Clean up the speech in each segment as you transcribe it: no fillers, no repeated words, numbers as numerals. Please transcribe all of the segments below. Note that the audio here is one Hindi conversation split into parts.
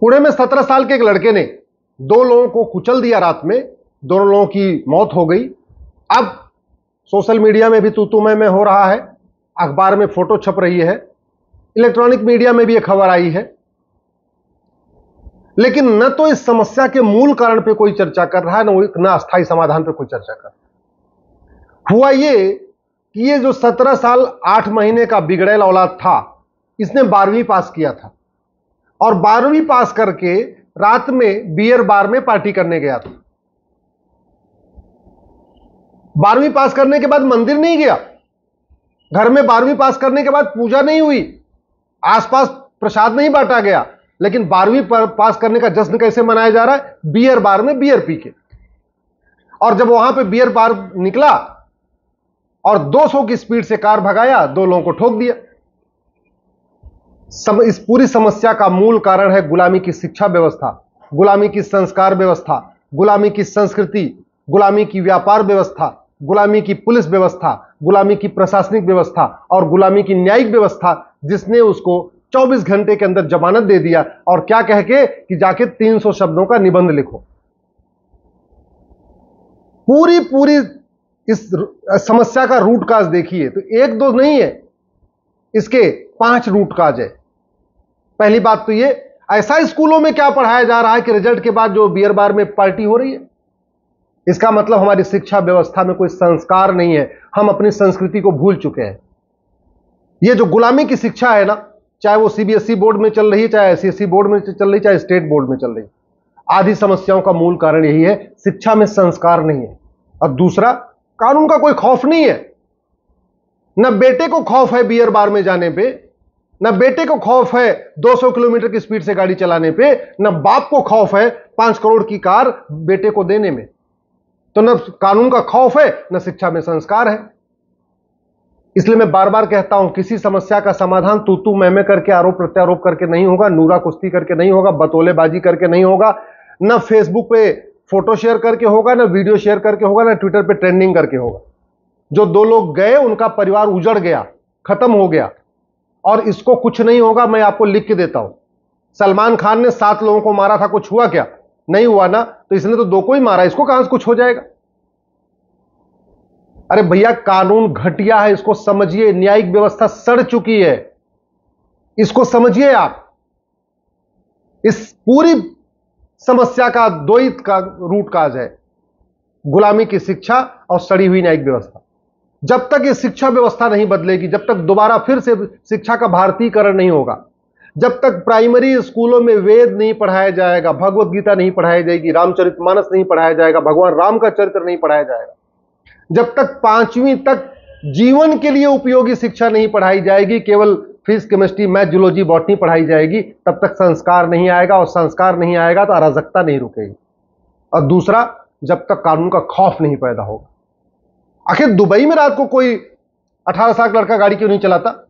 पुणे में 17 साल के एक लड़के ने 2 लोगों को कुचल दिया रात में, दोनों लोगों की मौत हो गई। अब सोशल मीडिया में भी तू तू मैं हो रहा है, अखबार में फोटो छप रही है, इलेक्ट्रॉनिक मीडिया में भी यह खबर आई है, लेकिन न तो इस समस्या के मूल कारण पे कोई चर्चा कर रहा है, न अस्थायी समाधान पे कोई चर्चा कर रहा है। हुआ ये कि ये जो 17 साल 8 महीने का बिगड़ैल औलाद था, इसने 12वीं पास किया था और 12वीं पास करके रात में बियर बार में पार्टी करने गया था। 12वीं पास करने के बाद मंदिर नहीं गया, घर में 12वीं पास करने के बाद पूजा नहीं हुई, आसपास प्रसाद नहीं बांटा गया, लेकिन 12वीं पास करने का जश्न कैसे मनाया जा रहा है? बियर बार में बियर पी के। और जब वहां पे बियर बार निकला और 200 की स्पीड से कार भगाया, 2 लोगों को ठोक दिया। इस पूरी समस्या का मूल कारण है गुलामी की शिक्षा व्यवस्था, गुलामी की संस्कार व्यवस्था, गुलामी की संस्कृति, गुलामी की व्यापार व्यवस्था, गुलामी की पुलिस व्यवस्था, गुलामी की प्रशासनिक व्यवस्था और गुलामी की न्यायिक व्यवस्था, जिसने उसको 24 घंटे के अंदर जमानत दे दिया और क्या कह के कि जाके 300 शब्दों का निबंध लिखो। पूरी इस समस्या का रूट काज देखिए तो 1-2 नहीं है, इसके 5 रूट काज है। पहली बात तो ये, ऐसा स्कूलों में क्या पढ़ाया जा रहा है कि रिजल्ट के बाद जो बियर बार में पार्टी हो रही है? इसका मतलब हमारी शिक्षा व्यवस्था में कोई संस्कार नहीं है, हम अपनी संस्कृति को भूल चुके हैं। ये जो गुलामी की शिक्षा है ना, चाहे वो सीबीएसई बोर्ड में चल रही है, चाहे आईसीएसई बोर्ड में चल रही, चाहे स्टेट बोर्ड में चल रही, आधी समस्याओं का मूल कारण यही है, शिक्षा में संस्कार नहीं है। और दूसरा, कानून का कोई खौफ नहीं है। न बेटे को खौफ है बियर बार में जाने पे, न बेटे को खौफ है 200 किलोमीटर की स्पीड से गाड़ी चलाने पे, न बाप को खौफ है 5 करोड़ की कार बेटे को देने में। तो न कानून का खौफ है, न शिक्षा में संस्कार है। इसलिए मैं बार बार कहता हूं, किसी समस्या का समाधान तू तू मैं करके, आरोप प्रत्यारोप करके नहीं होगा, नूरा कुश्ती करके नहीं होगा, बतौलेबाजी करके नहीं होगा, न फेसबुक पे फोटो शेयर करके होगा, न वीडियो शेयर करके होगा, न ट्विटर पे ट्रेंडिंग करके होगा। जो 2 लोग गए उनका परिवार उजड़ गया, खत्म हो गया, और इसको कुछ नहीं होगा। मैं आपको लिख के देता हूं, सलमान खान ने 7 लोगों को मारा था, कुछ हुआ क्या? नहीं हुआ ना, तो इसने तो 2 को ही मारा, इसको कहां से कुछ हो जाएगा? अरे भैया, कानून घटिया है, इसको समझिए। न्यायिक व्यवस्था सड़ चुकी है, इसको समझिए आप। इस पूरी समस्या का 2 ही का रूट काज है, गुलामी की शिक्षा और सड़ी हुई न्यायिक व्यवस्था। जब तक ये शिक्षा व्यवस्था नहीं बदलेगी, जब तक दोबारा फिर से शिक्षा का भारतीयकरण नहीं होगा, जब तक प्राइमरी स्कूलों में वेद नहीं पढ़ाया जाएगा, भगवत गीता नहीं पढ़ाई जाएगी, रामचरितमानस नहीं पढ़ाया जाएगा, भगवान राम का चरित्र नहीं पढ़ाया जाएगा, जब तक 5वीं तक जीवन के लिए उपयोगी शिक्षा नहीं पढ़ाई जाएगी, केवल physics, chemistry, math, zoology, botany पढ़ाई जाएगी, तब तक संस्कार नहीं आएगा, और संस्कार नहीं आएगा तो अराजकता नहीं रुकेगी। और दूसरा, जब तक कानून का खौफ नहीं पैदा होगा। आखिर दुबई में रात को कोई 18 साल का लड़का गाड़ी क्यों नहीं चलाता?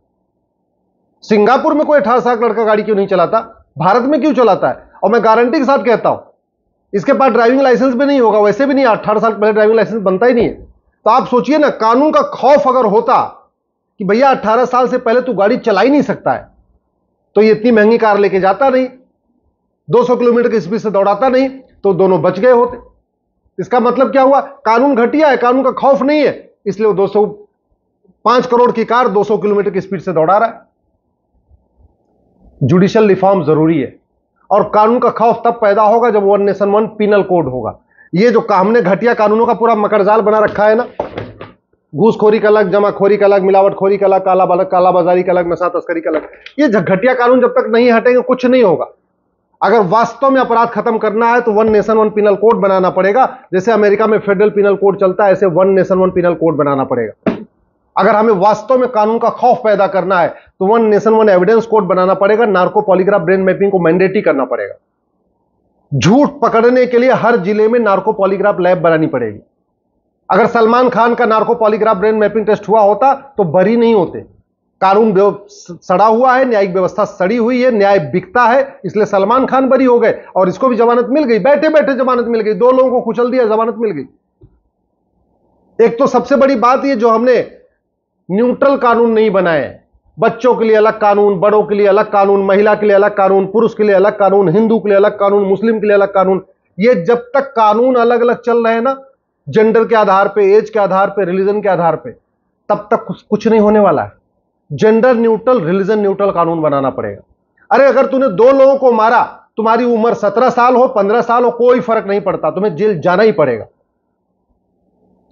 सिंगापुर में कोई 18 साल का लड़का गाड़ी क्यों नहीं चलाता? भारत में क्यों चलाता है? और मैं गारंटी के साथ कहता हूं, इसके पास ड्राइविंग लाइसेंस भी नहीं होगा, वैसे भी नहीं, 18 साल पहले ड्राइविंग लाइसेंस बनता ही नहीं है। तो आप सोचिए ना, कानून का खौफ अगर होता कि भैया 18 साल से पहले तू गाड़ी चला ही नहीं सकता है, तो ये इतनी महंगी कार लेके जाता नहीं, 200 किलोमीटर की स्पीड से दौड़ाता नहीं, तो दोनों बच गए होते। इसका मतलब क्या हुआ? कानून घटिया है, कानून का खौफ नहीं है, इसलिए वो 5 करोड़ की कार 200 किलोमीटर की स्पीड से दौड़ा रहा है। जुडिशियल रिफॉर्म जरूरी है, और कानून का खौफ तब पैदा होगा जब 1 नेशन 1 पीनल कोड होगा। ये जो हमने घटिया कानूनों का पूरा मकड़जाल बना रखा है ना, घूसखोरी का अलग, जमाखोरी का अलग, मिलावटखोरी का अलग, कालाबाजारी का अलग, नशा तस्करी का अलग, ये घटिया कानून जब तक नहीं हटेंगे कुछ नहीं होगा। अगर वास्तव में अपराध खत्म करना है तो 1 नेशन 1 पीनल कोड बनाना पड़ेगा। जैसे अमेरिका में फेडरल पीनल कोड चलता है, ऐसे 1 नेशन 1 पीनल कोड बनाना पड़ेगा। अगर हमें वास्तव में कानून का खौफ पैदा करना है तो 1 नेशन 1 एविडेंस कोड बनाना पड़ेगा। नार्को पॉलीग्राफ ब्रेन मैपिंग को मैंडेटरी करना पड़ेगा। झूठ पकड़ने के लिए हर जिले में नार्को पॉलीग्राफ लैब बनानी पड़ेगी। अगर सलमान खान का narco polygraph brain mapping test हुआ होता तो बरी नहीं होते। कानून सड़ा हुआ है, न्यायिक व्यवस्था सड़ी हुई है, न्याय बिकता है, इसलिए सलमान खान बरी हो गए और इसको भी जमानत मिल गई, बैठे बैठे जमानत मिल गई। 2 लोगों को कुचल दिया, जमानत मिल गई। एक तो सबसे बड़ी बात ये, जो हमने न्यूट्रल कानून नहीं बनाए, बच्चों के लिए अलग कानून, बड़ों के लिए अलग कानून, महिला के लिए अलग कानून, पुरुष के लिए अलग कानून, हिंदू के लिए अलग कानून, मुस्लिम के लिए अलग कानून। ये जब तक कानून अलग अलग चल रहे हैं ना, जेंडर के आधार पे, एज के आधार पे, रिलीजन के आधार पे, तब तक कुछ नहीं होने वाला है। जेंडर न्यूट्रल, रिलीजन न्यूट्रल कानून बनाना पड़ेगा। अरे अगर तूने 2 लोगों को मारा, तुम्हारी उम्र 17 साल हो, 15 साल हो, कोई फर्क नहीं पड़ता, तुम्हें जेल जाना ही पड़ेगा।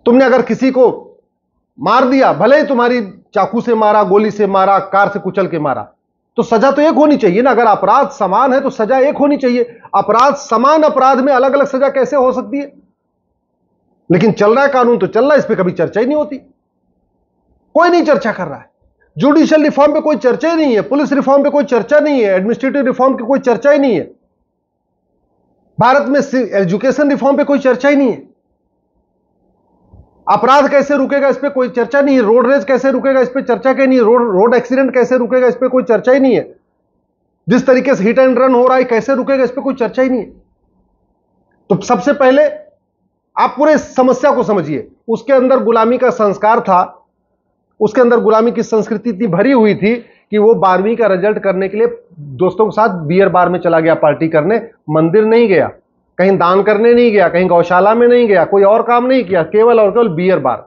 तुमने अगर किसी को मार दिया, भले ही तुम्हारी चाकू से मारा, गोली से मारा, कार से कुचल के मारा, तो सजा तो एक होनी चाहिए ना। अगर अपराध समान है तो सजा एक होनी चाहिए। अपराध समान अपराध में अलग अलग सजा कैसे हो सकती है? लेकिन चल रहा है कानून तो चल रहा है, इस पर कभी चर्चा ही नहीं होती, कोई नहीं चर्चा कर रहा है। जुडिशियल रिफॉर्म पे कोई चर्चा ही नहीं है, पुलिस रिफॉर्म पे कोई चर्चा नहीं है, एडमिनिस्ट्रेटिव रिफॉर्म की कोई चर्चा ही नहीं है, भारत में एजुकेशन रिफॉर्म पे कोई चर्चा ही नहीं है, अपराध कैसे रुकेगा इस पे कोई चर्चा नहीं है, रोड रेज कैसे रुकेगा इस पे चर्चा ही नहीं है, रोड एक्सीडेंट कैसे रुकेगा इस पे कोई चर्चा ही नहीं है, जिस तरीके से हिट एंड रन हो रहा है कैसे रुकेगा इस पे कोई चर्चा ही नहीं है। तो सबसे पहले आप पूरे समस्या को समझिए। उसके अंदर गुलामी का संस्कार था, उसके अंदर गुलामी की संस्कृति इतनी भरी हुई थी कि वो 12वीं का रिजल्ट करने के लिए दोस्तों के साथ बियर बार में चला गया पार्टी करने, मंदिर नहीं गया, कहीं दान करने नहीं गया, कहीं गौशाला में नहीं गया, कोई और काम नहीं किया, केवल और केवल बियर बार।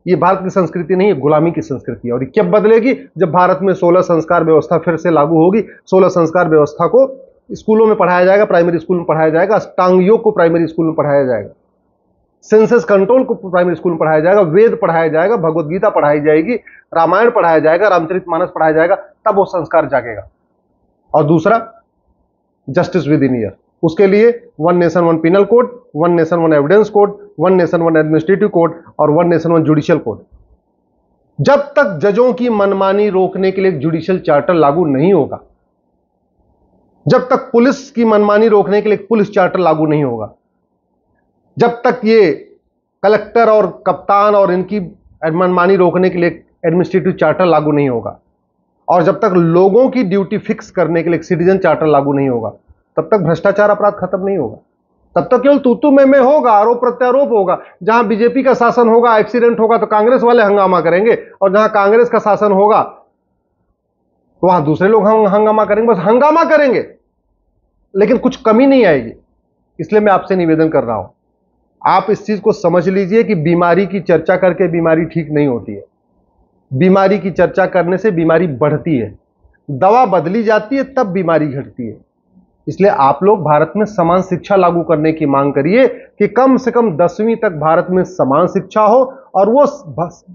ये भारत की संस्कृति नहीं है, गुलामी की संस्कृति है। और ये कब बदलेगी? जब भारत में 16 संस्कार व्यवस्था फिर से लागू होगी। 16 संस्कार व्यवस्था को स्कूलों में पढ़ाया जाएगा, प्राइमरी स्कूल में पढ़ाया जाएगा, अष्टांग योग को प्राइमरी स्कूल में पढ़ाया जाएगा, सेंसस कंट्रोल को प्राइमरी स्कूल में पढ़ाया जाएगा, वेद पढ़ाया जाएगा, भगवत गीता पढ़ाई जाएगी, रामायण पढ़ाया जाएगा, रामचरितमानस पढ़ाया जाएगा, तब वो संस्कार जागेगा। और दूसरा, जस्टिस विद इन ईयर। उसके लिए 1 nation 1 penal code, 1 nation 1 evidence code, 1 nation 1 administrative code और 1 नेशन 1 जुडिशियल कोड। जब तक जजों की मनमानी रोकने के लिए जुडिशियल चार्टर लागू नहीं होगा, जब तक पुलिस की मनमानी रोकने के लिए पुलिस चार्टर लागू नहीं होगा, जब तक ये कलेक्टर और कप्तान और इनकी मनमानी रोकने के लिए एडमिनिस्ट्रेटिव चार्टर लागू नहीं होगा, और जब तक लोगों की ड्यूटी फिक्स करने के लिए सिटीजन चार्टर लागू नहीं होगा, तब तक भ्रष्टाचार अपराध खत्म नहीं होगा। तब तक केवल तू में होगा, आरोप प्रत्यारोप होगा। जहां बीजेपी का शासन होगा, एक्सीडेंट होगा तो कांग्रेस वाले हंगामा करेंगे, और जहां कांग्रेस का शासन होगा तो वहां दूसरे लोग हंगामा करेंगे। बस हंगामा करेंगे, लेकिन कुछ कमी नहीं आएगी। इसलिए मैं आपसे निवेदन कर रहा हूं, आप इस चीज को समझ लीजिए कि बीमारी की चर्चा करके बीमारी ठीक नहीं होती है। बीमारी की चर्चा करने से बीमारी बढ़ती है, दवा बदली जाती है, तब बीमारी घटती है। इसलिए आप लोग भारत में समान शिक्षा लागू करने की मांग करिए कि कम से कम 10वीं तक भारत में समान शिक्षा हो, और वो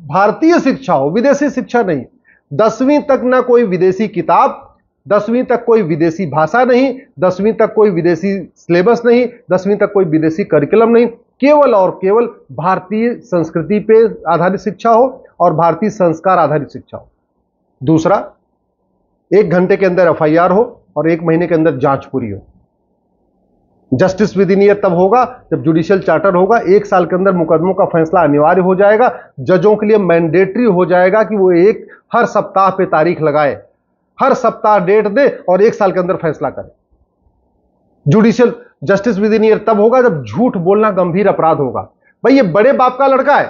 भारतीय शिक्षा हो, विदेशी शिक्षा नहीं। 10वीं तक ना कोई विदेशी किताब, 10वीं तक कोई विदेशी भाषा नहीं, 10वीं तक कोई विदेशी सिलेबस नहीं, 10वीं तक कोई विदेशी करिकुलम नहीं, केवल और केवल भारतीय संस्कृति पे आधारित शिक्षा हो और भारतीय संस्कार आधारित शिक्षा हो। दूसरा, 1 घंटे के अंदर एफआईआर हो और 1 महीने के अंदर जांच पूरी हो। जस्टिस विद इन ईयर तब होगा जब जुडिशियल चार्टर होगा। 1 साल के अंदर मुकदमों का फैसला अनिवार्य हो जाएगा। जजों के लिए मैंडेटरी हो जाएगा कि वो हर सप्ताह पे तारीख लगाए, हर सप्ताह डेट दे और 1 साल के अंदर फैसला करे। Judicial justice with in year तब होगा जब झूठ बोलना गंभीर अपराध होगा। भाई ये बड़े बाप का लड़का है,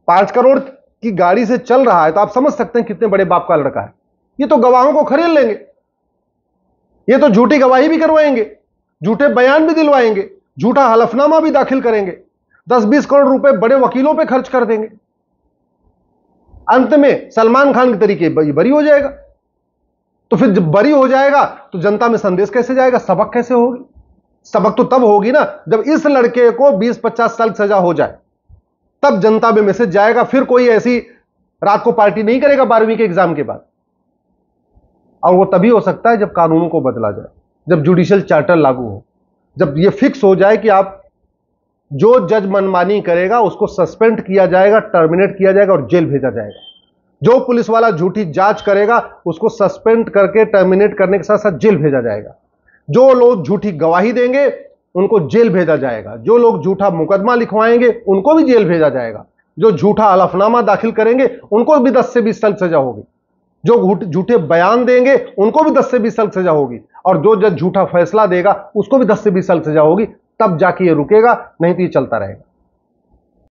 5 करोड़ की गाड़ी से चल रहा है, तो आप समझ सकते हैं कितने बड़े बाप का लड़का है। ये तो गवाहों को खरीद लेंगे, ये तो झूठी गवाही भी करवाएंगे, झूठे बयान भी दिलवाएंगे, झूठा हलफनामा भी दाखिल करेंगे, 10-20 करोड़ रुपए बड़े वकीलों पे खर्च कर देंगे। अंत में सलमान खान के तरीके बरी हो जाएगा। तो फिर जब बरी हो जाएगा तो जनता में संदेश कैसे जाएगा, सबक कैसे होगी? सबक तो तब होगी ना जब इस लड़के को 20-50 साल सजा हो जाए, तब जनता में मैसेज जाएगा। फिर कोई ऐसी रात को पार्टी नहीं करेगा 12वीं के एग्जाम के बाद। और वो तभी हो सकता है जब कानूनों को बदला जाए, जब जुडिशियल चार्टर लागू हो, जब ये फिक्स हो जाए कि आप जो जज मनमानी करेगा उसको सस्पेंड किया जाएगा, टर्मिनेट किया जाएगा और जेल भेजा जाएगा। जो पुलिस वाला झूठी जांच करेगा उसको सस्पेंड करके टर्मिनेट करने के साथ साथ जेल भेजा जाएगा। जो लोग झूठी गवाही देंगे उनको जेल भेजा जाएगा। जो लोग झूठा मुकदमा लिखवाएंगे उनको भी जेल भेजा जाएगा। जो झूठा हलफनामा दाखिल करेंगे उनको भी 10 से 20 साल सजा होगी। जो झूठे बयान देंगे उनको भी 10 से 20 साल सजा होगी। और जो जज झूठा फैसला देगा उसको भी 10 से 20 साल सजा होगी। तब जाके ये रुकेगा, नहीं तो ये चलता रहेगा।